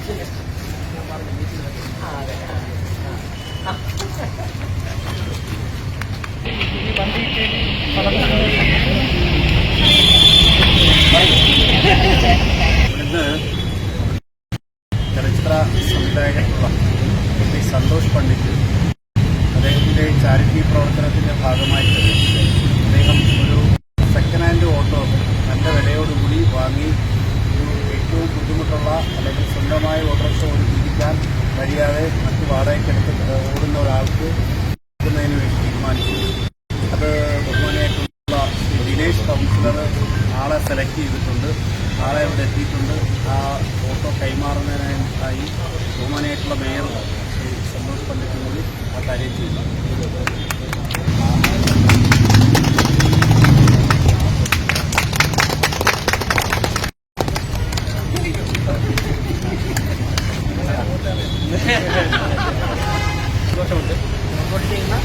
ഇന്ന് ചലച്ചിത്ര സംവിധായകനുള്ള സന്തോഷ് പണ്ഡിറ്റ് അദ്ദേഹത്തിൻ്റെ ചാരിറ്റി പ്രവർത്തനത്തിൻ്റെ ഭാഗമായിട്ട് അദ്ദേഹം ഒരു സെക്കൻഡ് ഹാൻഡ് ഓട്ടോ നല്ല വിലയോടുകൂടി വാങ്ങി ഏറ്റവും ബുദ്ധിമുട്ടുള്ള അല്ലെങ്കിൽ സ്വന്തമായ ഓട്ടോറിക്ഷ ഓടിക്കാൻ കഴിയാതെ മറ്റ് വാടകയ്ക്കെടുത്ത് ഓടുന്ന ഒരാൾക്ക് കൊടുക്കുന്നതിന് വേണ്ടി തീരുമാനിച്ചു. അത് ബഹുമാനിയായിട്ടുള്ള ദിനേശ് കൗൺസിലർ ആളെ സെലക്ട് ചെയ്തിട്ടുണ്ട്. ആളെ ഇവിടെ എത്തിയിട്ടുണ്ട്. ആ ഓട്ടോ കൈമാറുന്നതിനായി ബഹുമാനിയായിട്ടുള്ള മേയർ ശ്രീ സന്തോഷ് പണ്ഡിറ്റും കൂടി ആ കാര്യം ചെയ്യുന്നു. സന്തോഷമുണ്ട്. മുമ്പോട്ട് ചെയ്യുന്ന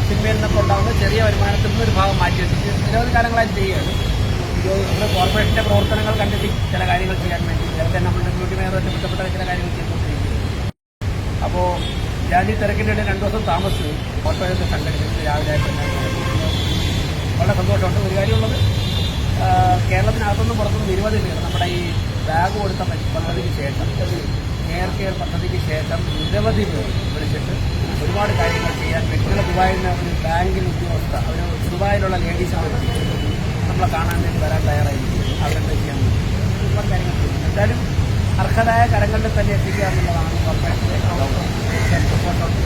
സിനിമയിൽ നിന്നൊക്കെ ഉണ്ടാകുന്ന ചെറിയ വരുമാനത്തിൽ നിന്ന് ഒരു ഭാഗം മാറ്റി വെച്ചിട്ട് നിരവധി കാലങ്ങളായിട്ട് ചെയ്യുകയാണ്. നമ്മുടെ കോർപ്പറേഷൻ്റെ പ്രവർത്തനങ്ങൾ കണ്ടിട്ട് ചില കാര്യങ്ങൾ ചെയ്യാൻ വേണ്ടി നേരത്തെ നമ്മുടെ ഡെപ്യൂട്ടി മേയറുമായിട്ട് ബന്ധപ്പെട്ട ചില കാര്യങ്ങൾ ചെയ്തുകൊണ്ടിരിക്കുകയാണ്. അപ്പോൾ ഞാൻ ഈ തിരക്കിൻ്റെ ഇടയിൽ 2 ദിവസം താമസിച്ചു ഓട്ടോയൊക്കെ സംഘടിപ്പിച്ച് രാവിലെ വളരെ സന്തോഷമുണ്ട്. ഒരു കാര്യമുള്ളത്, കേരളത്തിനകത്തൊന്നും പുറത്തുനിന്നും നിരവധി പേർ നമ്മുടെ ഈ ബാഗ് കൊടുത്ത പദ്ധതിക്ക് ശേഷം എയർ കെയർ പദ്ധതിക്ക് ശേഷം നിരവധി പേർ വിളിച്ചിട്ട് ഒരുപാട് കാര്യങ്ങൾ ചെയ്യാൻ വ്യക്തികളെ ദുബായിൽ നിന്ന് ഒരു ബാങ്കിങ് ഉദ്യോഗസ്ഥ ഒരു ദുബായിലുള്ള ലേഡീസിനെ വിളിച്ചിട്ട് നമ്മളെ കാണാൻ വേണ്ടി വരാൻ തയ്യാറായിരിക്കും. അവരെന്താ ചെയ്യാൻ ഒരുപാട് കാര്യങ്ങൾ ചെയ്യും. എന്തായാലും അർഹരായ കരങ്ങളിൽ തന്നെ എത്തിക്കുക എന്നുള്ളതാണ് കോർപ്പറേഷൻ്റെ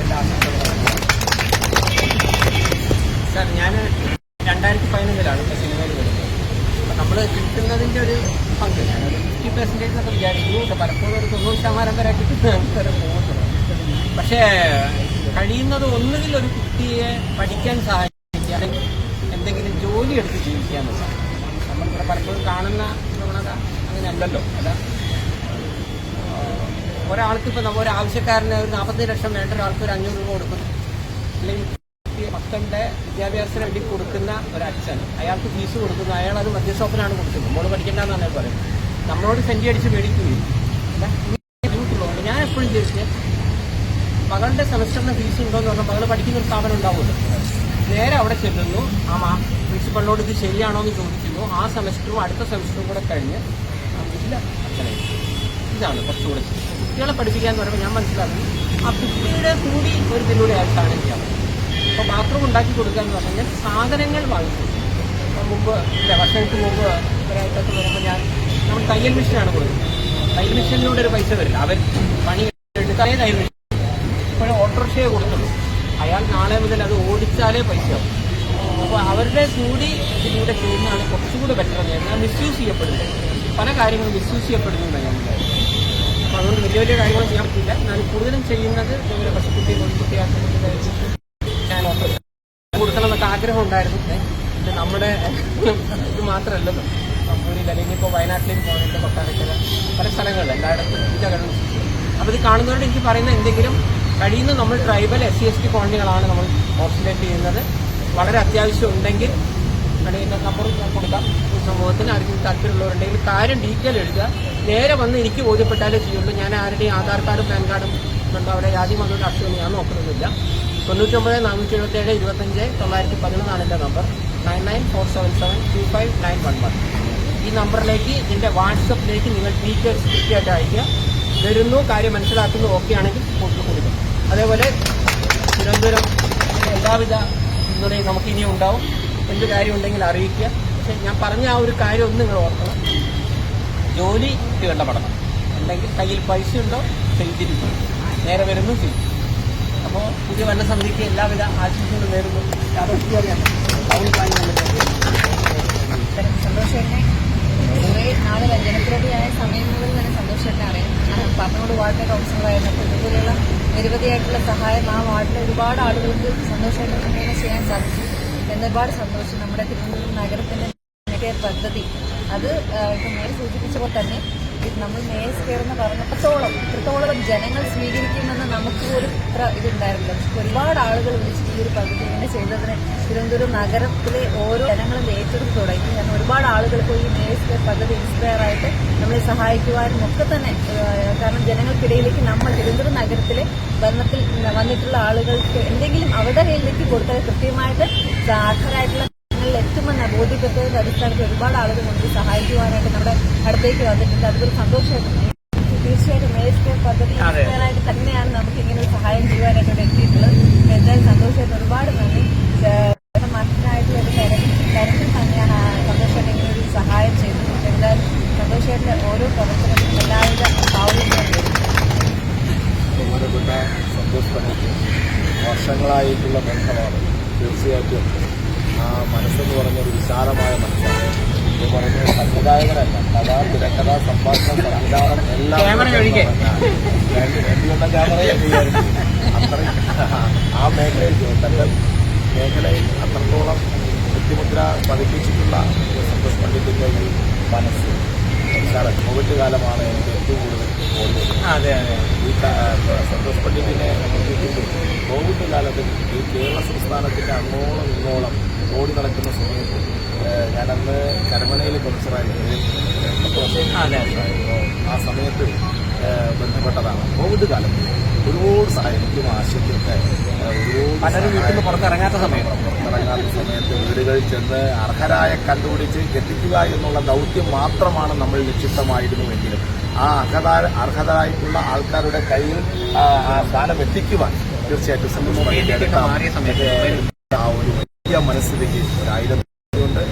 എല്ലാ ആശങ്കകളും. സാർ, ഞാൻ 2015 ഇപ്പോൾ സിനിമയിൽ വരുന്നത്. അപ്പം നമ്മൾ കിട്ടുന്നതിൻ്റെ ഒരു പങ്ക് ഞാനൊരു 50% എന്നൊക്കെ വിചാരിക്കുന്നു. പലപ്പോഴും ഒരു 90% വരെ കിട്ടുന്ന ആൾക്കാരെ പോകുന്നത്. പക്ഷേ കഴിയുന്നത് ഒന്നുകിൽ ഒരു കുട്ടിയെ പഠിക്കാൻ സഹായിക്കുക, അല്ലെങ്കിൽ എന്തെങ്കിലും ജോലി എടുത്ത് ജീവിക്കുക എന്നുള്ളതാണ്. നമ്മളിവിടെ പലപ്പോഴും കാണുന്ന പ്രവണത അങ്ങനെയല്ലല്ലോ. അല്ല, ഒരാൾക്ക് ഇപ്പോൾ നമ്മൾ ഒരു ആവശ്യക്കാരന് ഒരു 40 ലക്ഷം വേണ്ട ഒരാൾക്ക് ഒരു 500 രൂപ കൊടുക്കുന്നു, അല്ലെങ്കിൽ മക്കളുടെ വിദ്യാഭ്യാസത്തിന് വേണ്ടി കൊടുക്കുന്ന ഒരച്ഛൻ അയാൾക്ക് ഫീസ് കൊടുക്കുന്നു, അയാൾ അത് മദ്യഷോപ്പിലാണ് കൊടുക്കുന്നത്. മോള് പഠിക്കേണ്ടെന്നാണ് പറയുന്നത്. നമ്മളോട് സെൻറ്റി അടിച്ച് മേടിക്കുകയും അല്ല, ബുദ്ധിമുട്ടുള്ളതുകൊണ്ട് ഞാൻ എപ്പോഴും ചോദിച്ചത് മകളുടെ സെമസ്റ്ററിന് ഫീസ് ഉണ്ടോയെന്ന് പറഞ്ഞാൽ മകൾ പഠിക്കുന്ന ഒരു സ്ഥാപനം ഉണ്ടാവുമല്ലോ. നേരെ അവിടെ ചെല്ലുന്നു, പ്രിൻസിപ്പളിനോട് ഇത് ശരിയാണോ എന്ന് ചോദിക്കുന്നു. ആ സെമസ്റ്ററും അടുത്ത സെമസ്റ്ററും കൂടെ കഴിഞ്ഞ് ഇല്ല അച്ഛനെ ഇതാണ് കുറച്ചുകൂടെ കുട്ടികളെ പഠിപ്പിക്കാൻ പറയുമ്പോൾ ഞാൻ മനസ്സിലാക്കുന്നു ആ കുട്ടിയുടെ കൂടി ഒരു ഇതിലൂടെ ആയിട്ടാണ് ചെയ്യാൻ. അപ്പോൾ ബാത്റൂം ഉണ്ടാക്കി കൊടുക്കുക എന്ന് പറഞ്ഞു കഴിഞ്ഞാൽ സാധനങ്ങൾ വാങ്ങിച്ചു. മുമ്പ് വർഷങ്ങൾക്ക് മുമ്പ് ഒരാഴ്ചക്ക് വരുമ്പോൾ നമ്മൾ തയ്യൽ മെഷീനാണ് കൊടുക്കുന്നത്. തയ്യൽ മെഷീനിലൂടെ ഒരു പൈസ വരില്ല, അവർ പണി എടുത്താലേ തയ്യൽ മെഷീൻ. ഇപ്പോഴും ഓട്ടോറിക്ഷയെ കൊടുത്തുള്ളൂ. അയാൾ നാളെ മുതൽ അത് ഓടിച്ചാലേ പൈസയാവും. അപ്പോൾ അവരുടെ കൂടി ഇതിലൂടെ ചെയ്യുന്നതാണ് കുറച്ചുകൂടി ബെറ്റർ എന്ന് പറഞ്ഞാൽ മിസ്യൂസ് ചെയ്യപ്പെടുന്നത്. പല കാര്യങ്ങളും മിസ്യൂസ് ചെയ്യപ്പെടുന്നുണ്ട് ഞാൻ വിചാരിച്ചു. അപ്പോൾ അതുകൊണ്ട് വലിയ വലിയ കാര്യങ്ങൾ ചെയ്യാൻ പറ്റില്ല. ഞാൻ കൂടുതലും ചെയ്യുന്നത് ഇതുപോലെ പശുക്കുട്ടി കോഴിക്കുട്ടിയാക്കുന്നതിൻ്റെ ഞാൻ ഓട്ടോറിക്ഷ കൊടുക്കണം എന്നൊക്കെ ആഗ്രഹം ഉണ്ടായിരുന്നു. ഇത് നമ്മുടെ ഇത് മാത്രമല്ലല്ലോ, കമ്പൂരിൽ അല്ലെങ്കിൽ ഇപ്പോൾ വയനാട്ടിലേക്ക് പോകുന്നുണ്ട്, കൊട്ടാരക്കര പല സ്ഥലങ്ങളിൽ എല്ലായിടത്തും ഇതിൻ്റെ കഴിവ്. അപ്പോൾ ഇത് കാണുന്നവരോട് എനിക്ക് പറയുന്ന എന്തെങ്കിലും കഴിയുന്ന നമ്മൾ ട്രൈബൽ SC/ST കോളനികളാണ് നമ്മൾ ഓക്സിലേറ്റ് ചെയ്യുന്നത്. വളരെ അത്യാവശ്യം ഉണ്ടെങ്കിൽ കടയുടെ നമ്പർ ഞാൻ കൊടുക്കാം. സമൂഹത്തിന് ആർക്കും താല്പര്യമുള്ളവരുണ്ടെങ്കിൽ കാര്യം ഡീറ്റെയിൽ എഴുതുക. നേരെ വന്ന് എനിക്ക് ബോധ്യപ്പെട്ടാലേ ചെയ്യുള്ളൂ. ഞാൻ ആരുടെയും ആധാർ കാർഡും പാൻ കാർഡും ഉണ്ടോ അവിടെ ജാതി മതവും രാഷ്ട്രീയം ഞാൻ നോക്കുന്നൊന്നുമില്ല. 99-477-911 എൻ്റെ നമ്പർ. 99-477-25911. ഈ നമ്പറിലേക്ക് ഇതിൻ്റെ വാട്സപ്പിലേക്ക് നിങ്ങൾ ഡീറ്റെയിൽസ് കൃത്യമായിട്ട് അയയ്ക്കുക. വരുന്നു, കാര്യം മനസ്സിലാക്കുന്നു, ഓക്കെ ആണെങ്കിൽ കൊടുക്കും. അതേപോലെ തിരുവനന്തപുരം എല്ലാവിധ പിന്തുണയും നമുക്കിനി ഉണ്ടാവും. എന്ത് കാര്യം ഉണ്ടെങ്കിൽ അറിയിക്കുക. പക്ഷെ ഞാൻ പറഞ്ഞ ആ ഒരു കാര്യം ഒന്ന് നിങ്ങൾ ഓർക്കണം, ജോലി കണ്ടപ്പെടണം. അല്ലെങ്കിൽ കയ്യിൽ പൈസ ഉണ്ടോ ചെയ്തിരിക്കും, നേരെ വരുന്നു ചെയ്യും. അപ്പോൾ പുതിയ ഭരണസമിതിക്ക് എല്ലാവിധ ആശംസകളും നേരുന്നു. സന്തോഷേട്ടനെ കുറേ നാളെ ജനപ്രതിയായ സമയം മുതൽ തന്നെ സന്തോഷേട്ടനെ അറിയാം. പാപ്പനോട് വാർഡിലെ കൗൺസിലറായിരുന്നപ്പോൾ ഇതുപോലെയുള്ള നിരവധിയായിട്ടുള്ള സഹായം ആ വാർഡിലെ ഒരുപാട് ആളുകൾക്ക് സന്തോഷേട്ടൻ മുഖേന ചെയ്യാൻ സാധിച്ചു. ഒരുപാട് സന്തോഷം. നമ്മുടെ തിരുവനന്തപുരം നഗരത്തിൻ്റെ കെയർ പദ്ധതി അത് ഇപ്പം നേരെ സൂചിപ്പിച്ചപ്പോൾ തന്നെ ഇത് നമ്മൾ മേയർസ് കെയർ എന്ന് ഇത്രത്തോളം ജനങ്ങൾ സ്വീകരിക്കുമെന്ന് നമുക്ക് പോലും ഇത്ര ഇതുണ്ടായിരുന്നില്ല. പക്ഷെ ഒരുപാട് ആളുകൾ വിളിച്ചിട്ട് ഈ ഒരു പദ്ധതി ഇങ്ങനെ ചെയ്തതിന് തിരുവനന്തപുരം നഗരത്തിലെ ഓരോ ജനങ്ങളും ഏറ്റെടുത്ത് തുടങ്ങി. കാരണം ഒരുപാട് ആളുകൾക്ക് ഈ മേയർസ് കെയർ പദ്ധതി ഇൻസ്പയർ ആയിട്ട് നമ്മളെ സഹായിക്കുവാനും ഒക്കെ തന്നെ, കാരണം ജനങ്ങൾക്കിടയിലേക്ക് നമ്മൾ തിരുവനന്തപുരം നഗരത്തിലെ ഭരണത്തിൽ വന്നിട്ടുള്ള ആളുകൾക്ക് എന്തെങ്കിലും അവരുടെ കയ്യിലേക്ക് കൊടുത്താൽ കൃത്യമായിട്ട് അർഹരായിട്ടുള്ള എത്തുമെന്ന ബോധ്യപ്പെട്ടതിന്റെ അടിസ്ഥാനത്തിൽ ഒരുപാട് ആളുകൾ നമുക്ക് സഹായിക്കുവാനായിട്ട് നമ്മുടെ അടുത്തേക്ക് വന്നിട്ടുണ്ട്. അതൊരു സന്തോഷമായിട്ട് തീർച്ചയായിട്ടും മേയർസ് കെയർ പദ്ധതി ഇൻസ്പയറായിട്ട് തന്നെയാണ് നമുക്ക് ഇങ്ങനെ ഒരു സഹായം ചെയ്യുവാനായിട്ട് ഇവിടെ എത്തിയിട്ടുള്ളത്. എന്തായാലും സന്തോഷമായിട്ട് ഒരുപാട് നന്ദി. മറ്റനായിട്ടുള്ള ഒരു തരത്തിൽ തന്നെയാണ് സന്തോഷമായിട്ട് ഇങ്ങനെ ഒരു സഹായം ചെയ്തത്. എന്തായാലും സന്തോഷമായിട്ട് ഓരോ പ്രവർത്തനത്തിനും എല്ലാവിധ ഭാവങ്ങളും ബഹുമാനപ്പെട്ട സന്തോഷ് പണിക്ക് വർഷങ്ങളായിട്ടുള്ള ബന്ധമാണ്. തീർച്ചയായിട്ടും ആ മനസ്സെന്ന് പറഞ്ഞൊരു വിശാലമായ മനസ്സാണ്. ഇത് പറഞ്ഞ സംവിധായകരല്ല, കഥ, തിരക്കഥ, സംഭാഷണം, സംവിധാനം എല്ലാം രണ്ടുകൊണ്ട ക്യാമറയെ അത്രയും ആ മേഖലയിൽ തന്റെ മേഖലയിൽ അത്രത്തോളം വ്യക്തിമുദ്ര പതിപ്പിച്ചിട്ടുള്ള സന്തോഷ് പണ്ഡിറ്റിന്റെ ഈ മനസ്സ് വിശാല കോവിഡ് കാലമാണ് എനിക്ക് ഏറ്റവും കൂടുതൽ ഈ സന്തോഷ് പണ്ഡിറ്റിനെ കോവിഡ് കാലത്ത് ഈ കേരള സംസ്ഥാനത്തിന്റെ അങ്ങോളം ഇങ്ങോളം ഓടി നടക്കുന്ന സമയത്ത് ഞാനന്ന് കരമനയിൽ പ്രൊഫസറായിരുന്നു. ആ സമയത്ത് ബന്ധപ്പെട്ടതാണ്. കോവിഡ് കാലത്ത് ഒരുപാട് സാഹിത്യം ആശയത്തിലൊക്കെ പലരും വീട്ടിൽ നിന്ന് പുറത്തിറങ്ങാത്ത സമയത്ത് വീടുകളിൽ ചെന്ന് അർഹരായ കണ്ടുപിടിച്ച് എത്തിക്കുക എന്നുള്ള ദൗത്യം മാത്രമാണ് നമ്മൾ നിക്ഷിപ്തമായിരുന്നുവെങ്കിലും ആ അർഹരായിട്ടുള്ള ആൾക്കാരുടെ കയ്യിൽ ആ സ്ഥാനം എത്തിക്കുവാൻ തീർച്ചയായിട്ടും ആ ഒരു വലിയ മനസ്സിലേക്ക് 1000 കൊണ്ട്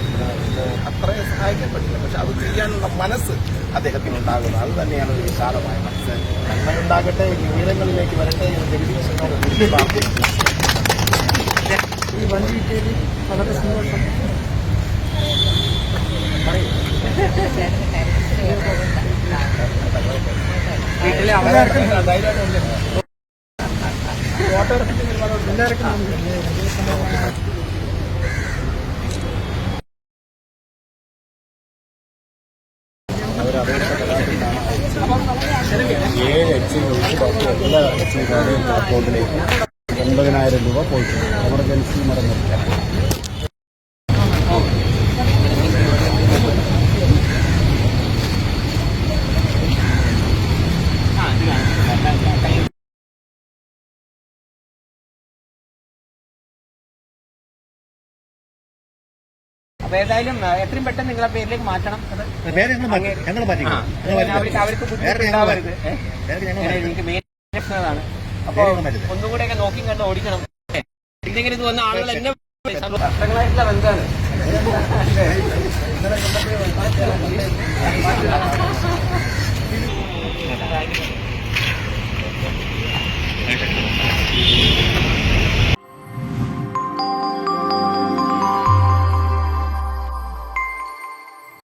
അത്രയും സഹായിക്കാൻ പറ്റില്ല. പക്ഷെ അത് ചെയ്യാനുള്ള മനസ്സ് അദ്ദേഹത്തിനുണ്ടാകുന്നത് അത് തന്നെയാണ് ഒരു വിശാലമായ മനസ്സ്. നന്മയുണ്ടാകട്ടെ, ഉയരങ്ങളിലേക്ക് വരട്ടെ എന്ന് ജഗദീശനോട് പ്രാർത്ഥിക്കുന്നു. ഈ വണ്ടി കിട്ടിയതിൽ വളരെ സന്തോഷം. വീട്ടിലെ ഫോട്ടോ എടുത്തിട്ട് എല്ലാവർക്കും എല്ലാ അക്കൗണ്ടിലേക്ക് 80,000 രൂപ പോയിട്ടുണ്ട്. എമർജൻസി നടന്നില്ല. അപ്പൊ ഏതായാലും എത്രയും പെട്ടെന്ന് നിങ്ങളെ പേരിലേക്ക് മാറ്റണം. അവർക്ക് ബുദ്ധിമുട്ടുണ്ടാവരുത്. എനിക്ക് മെയിൻ അപ്പൊ ഒന്നുകൂടെയൊക്കെ നോക്കി കണ്ട് ഓടിക്കണം. എന്തെങ്കിലും ഇത് വന്ന ആളുകൾ എന്നെ വർഷങ്ങളായിട്ടുള്ള ബന്ധമാണ്. Thank you.